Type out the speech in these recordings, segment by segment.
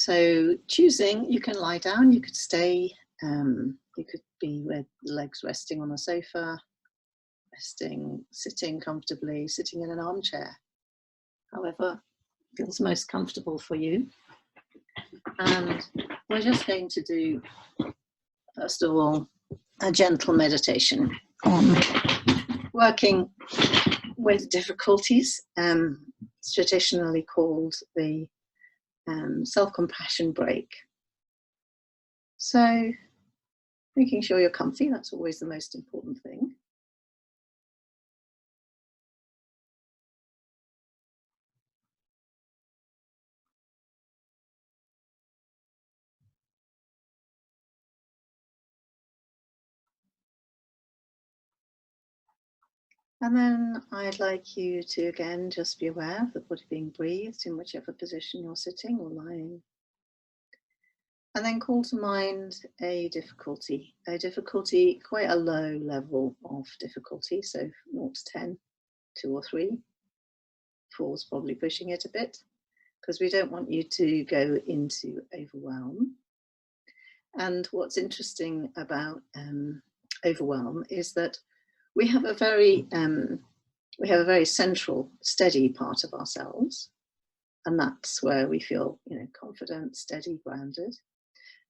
So choosing, you can lie down, you could stay, you could be with legs resting on a sofa, resting, sitting comfortably, sitting in an armchair, however feels most comfortable for you. And we're just going to do, first of all, a gentle meditation on working with difficulties. It's traditionally called the self-compassion break. So making sure you're comfy, that's always the most important thing. And then I'd like you to again just be aware of the body being breathed in whichever position you're sitting or lying. And then call to mind a difficulty, quite a low level of difficulty, so 0 to 10, 2 or 3. 4 is probably pushing it a bit, because we don't want you to go into overwhelm. And what's interesting about overwhelm is that we have a very central, steady part of ourselves, and that's where we feel, confident, steady, grounded.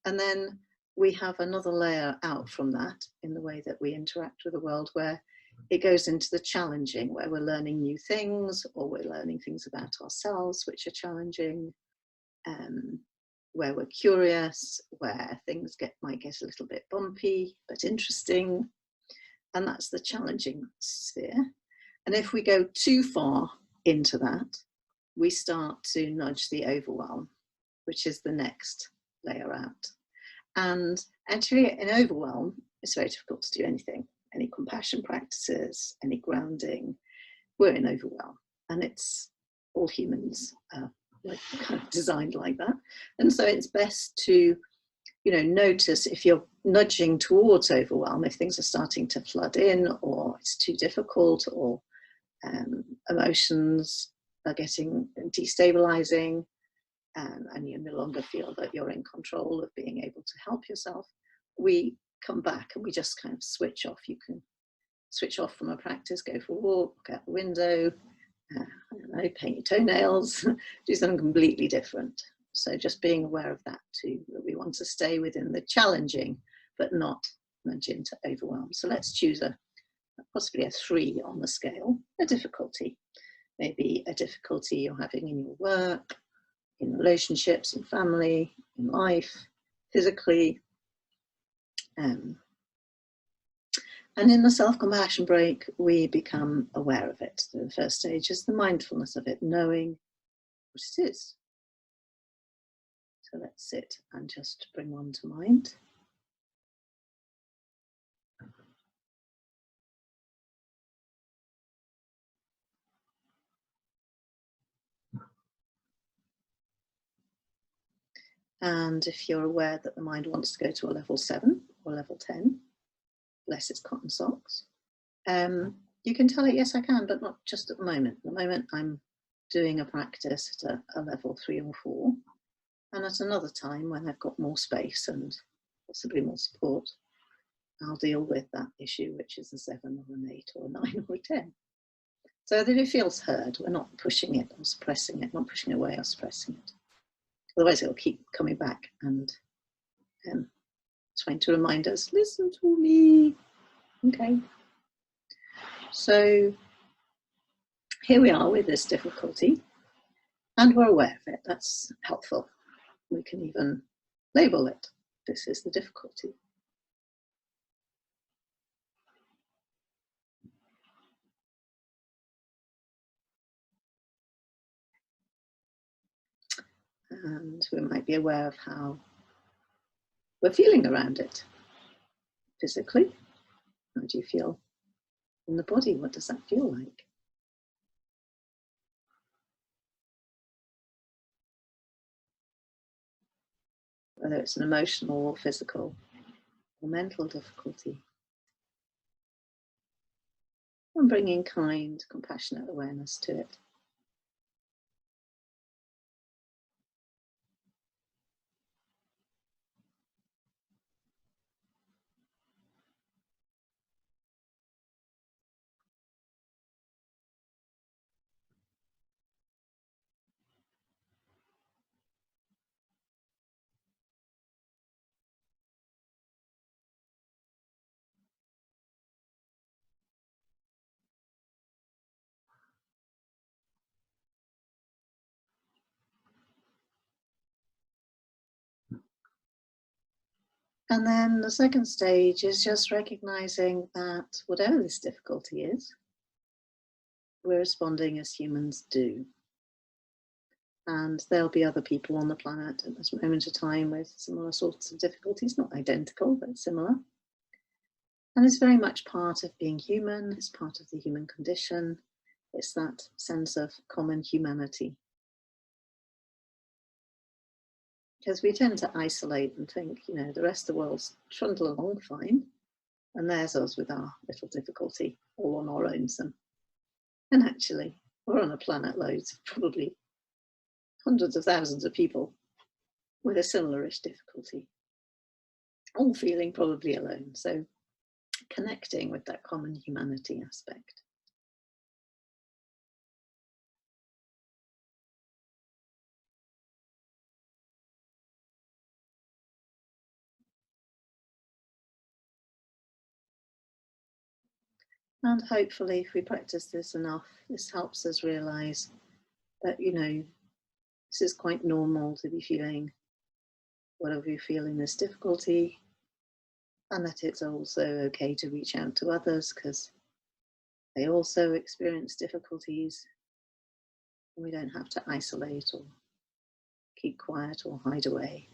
And then we have another layer out from that in the way that we interact with the world, where it goes into the challenging, where we're learning new things, or we're learning things about ourselves which are challenging, where we're curious, where things might get a little bit bumpy but interesting. And that's the challenging sphere. And if we go too far into that, we start to nudge the overwhelm, which is the next layer out. And actually in overwhelm, it's very difficult to do anything, any compassion practices, any grounding. We're in overwhelm, and it's all humans kind of designed like that. And so it's best to, notice if you're nudging towards overwhelm, if things are starting to flood in, or it's too difficult, or emotions are getting destabilizing, and you no longer feel that you're in control of being able to help yourself, we come back and we just kind of switch off. You can switch off from a practice, go for a walk, go out the window, I don't know, paint your toenails, do something completely different. So just being aware of that too, that we want to stay within the challenging, but not nudge into overwhelm. So let's choose possibly a 3 on the scale, a difficulty. Maybe a difficulty you're having in your work, in relationships, in family, in life, physically. And in the self-compassion break, we become aware of it. So the first stage is the mindfulness of it, knowing what it is. So let's sit and just bring one to mind. And if you're aware that the mind wants to go to a level 7 or level 10, bless its cotton socks, you can tell it, yes, I can, but not just at the moment. At the moment, I'm doing a practice at a level 3 or 4. And at another time, when I've got more space and possibly more support, I'll deal with that issue, which is a 7 or an 8 or a 9 or a 10. So that it feels heard. We're not pushing it or suppressing it, not pushing it away or suppressing it. Otherwise, it'll keep coming back and trying to remind us, listen to me. Okay. So here we are with this difficulty, and we're aware of it. That's helpful. We can even label it. This is the difficulty. And we might be aware of how we're feeling around it. Physically, how do you feel in the body? What does that feel like? Whether it's an emotional or physical or mental difficulty. And bringing kind, compassionate awareness to it. And then the second stage is just recognizing that whatever this difficulty is, we're responding as humans do. And there'll be other people on the planet at this moment of time with similar sorts of difficulties, not identical, but similar. And it's very much part of being human, it's part of the human condition, it's that sense of common humanity. Because we tend to isolate and think, you know, the rest of the world's trundling along fine, and there's us with our little difficulty all on our own. And actually, we're on a planet loads of probably hundreds of thousands of people with a similar-ish difficulty, all feeling probably alone. So connecting with that common humanity aspect. And hopefully, if we practice this enough, this helps us realize that, you know, this is quite normal to be feeling whatever you feel in this difficulty, and that it's also okay to reach out to others because they also experience difficulties. And we don't have to isolate or keep quiet or hide away.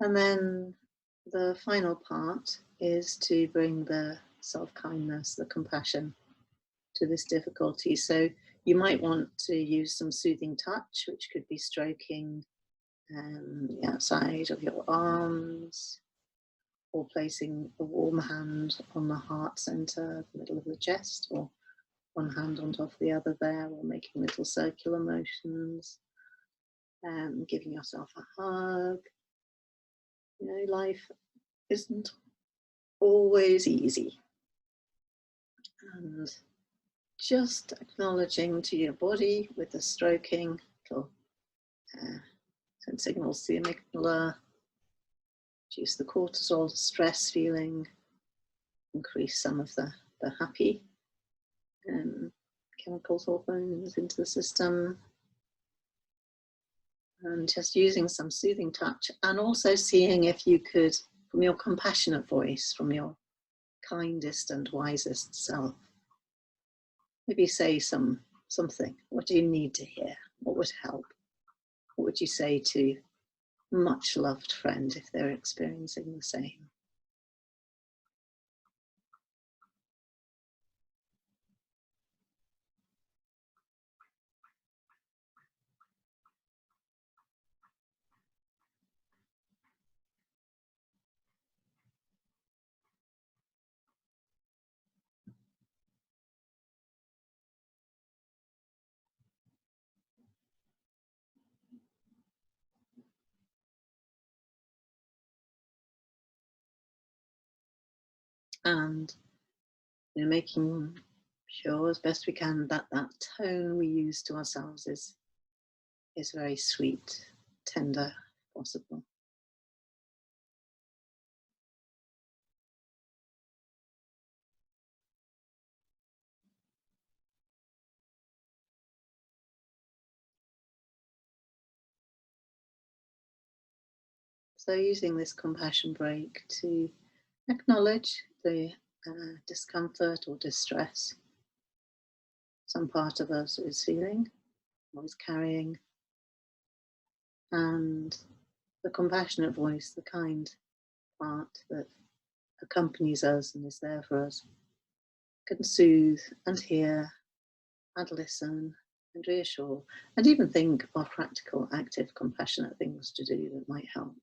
And then the final part is to bring the self-kindness, the compassion to this difficulty. So you might want to use some soothing touch, which could be stroking the outside of your arms, or placing a warm hand on the heart center, the middle of the chest, or one hand on top of the other there, or making little circular motions, giving yourself a hug. You know, life isn't always easy. And just acknowledging to your body with the stroking, it'll send signals to the amygdala, reduce the cortisol, the stress feeling, increase some of the happy chemicals, hormones into the system. And just using some soothing touch, and also seeing if you could, from your compassionate voice, from your kindest and wisest self, maybe say something. What do you need to hear? What would help? What would you say to a much loved friend if they're experiencing the same? And you know, making sure as best we can that that tone we use to ourselves is very sweet, tender, possible. So using this compassion break to acknowledge the discomfort or distress some part of us is feeling or is carrying, and the compassionate voice, the kind part that accompanies us and is there for us, can soothe and hear and listen and reassure, and even think of practical, active, compassionate things to do that might help.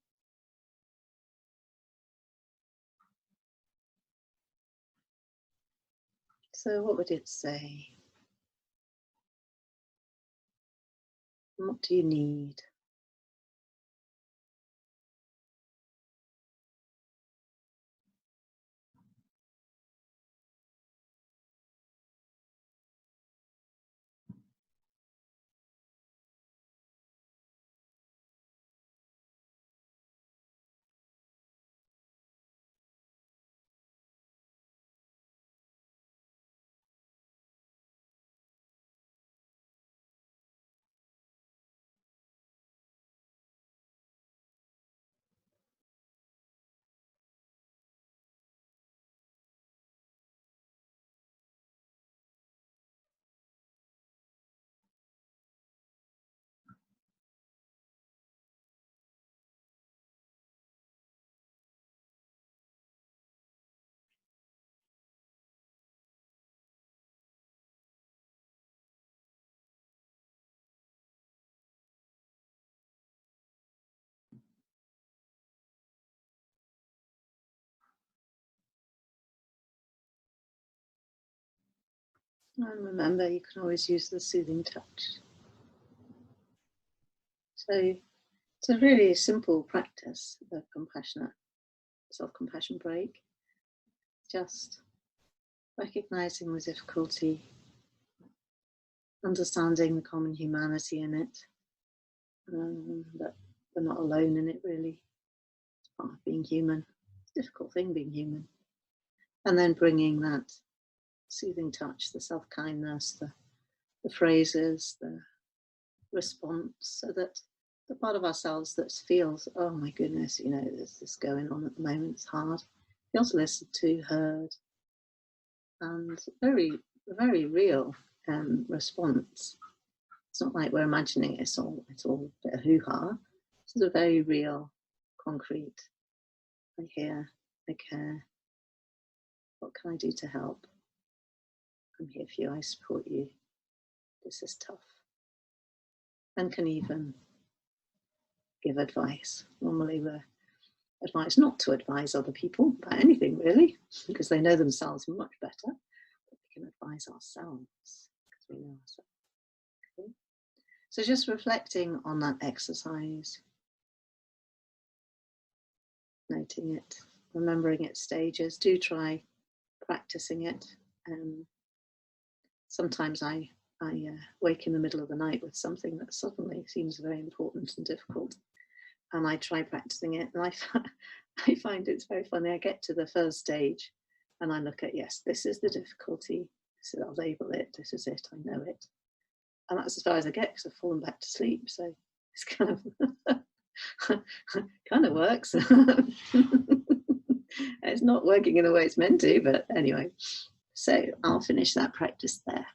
So what would it say? What do you need? And remember, you can always use the soothing touch. So it's a really simple practice, the compassionate self-compassion break. Just recognizing the difficulty, understanding the common humanity in it, that we're not alone in it really. It's part of being human. It's a difficult thing being human. And then bringing that soothing touch, the self-kindness, the phrases, the response, so that the part of ourselves that feels, oh my goodness, you know, there's this going on at the moment, it's hard, feels listened to, heard, and very, very real response. It's not like we're imagining it's all a bit of hoo-ha. This is a very real, concrete, I hear, I care. What can I do to help? I'm here for you, I support you. This is tough. And can even give advice. Normally we're advised not to advise other people about anything really, because they know themselves much better. But we can advise ourselves because we know ourselves. Okay. So just reflecting on that exercise, noting it, remembering its stages. Do try practicing it. Sometimes I wake in the middle of the night with something that suddenly seems very important and difficult, and I try practicing it, and I find it's very funny. I get to the first stage and I look at, yes, this is the difficulty, so I'll label it, this is it, I know it. And that's as far as I get because I've fallen back to sleep. So it's kind of works. It's not working in the way it's meant to, but anyway. So I'll finish that practice there.